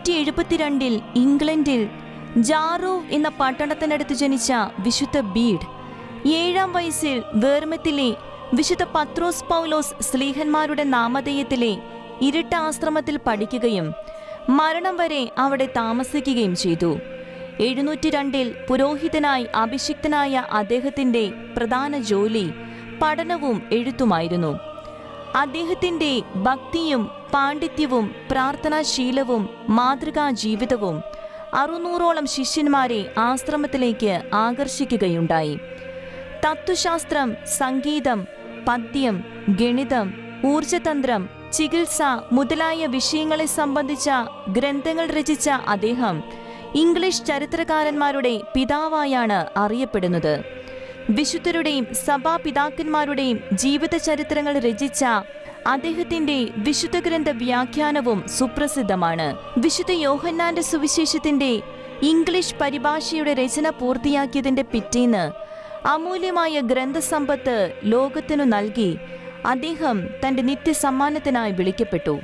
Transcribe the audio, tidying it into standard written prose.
772 ഇംഗ്ലണ്ടിൽ ജാറൂവ് എന്ന പട്ടണത്തിനടുത്ത് ജനിച്ച വിശുദ്ധ ബീഡ് 7-ാം വയസ്സിൽ വേർമത്തിലെ വിശുദ്ധ പത്രോസ് പൗലോസ് സ്ലീഹന്മാരുടെ നാമധേയത്തിലെ ഇരട്ട ആശ്രമത്തിൽ പഠിക്കുകയും മരണം വരെ അവിടെ താമസിക്കുകയും ചെയ്തു. 702 പുരോഹിതനായി അഭിഷിക്തനായ അദ്ദേഹത്തിന്റെ പ്രധാന ജോലി പഠനവും എഴുത്തുമായിരുന്നു. അദ്ദേഹത്തിന്റെ ഭക്തിയും പാണ്ഡിത്യവും പ്രാർത്ഥനാശീലവും മാതൃകാ ജീവിതവും 600ഓളം ശിഷ്യന്മാരെ ആശ്രമത്തിലേക്ക് ആകർഷിക്കുകയുണ്ടായി. തത്വശാസ്ത്രം, സംഗീതം, പദ്യം, ഗണിതം, ഊർജതന്ത്രം, ചികിത്സ മുതലായ വിഷയങ്ങളെ സംബന്ധിച്ച ഗ്രന്ഥങ്ങൾ രചിച്ച അദ്ദേഹം ഇംഗ്ലീഷ് ചരിത്രകാരന്മാരുടെ പിതാവായാണ് അറിയപ്പെടുന്നത്. വിശുദ്ധരുടെയും സഭാപിതാക്കന്മാരുടെയും ജീവിതചരിത്രങ്ങൾ രചിച്ച അദ്ദേഹത്തിന്റെ വിശുദ്ധ ഗ്രന്ഥ വ്യാഖ്യാനവും സുപ്രസിദ്ധമാണ്. വിശുദ്ധ യോഹന്നാന്റെ സുവിശേഷത്തിന്റെ ഇംഗ്ലീഷ് പരിഭാഷയുടെ രചന പൂർത്തിയാക്കിയതിന്റെ പിറ്റേന്ന് അമൂല്യമായ ഗ്രന്ഥസമ്പത്ത് ലോകത്തിനു നൽകി അദ്ദേഹം തന്റെ നിത്യസമ്മാനത്തിനായി വിളിക്കപ്പെട്ടു.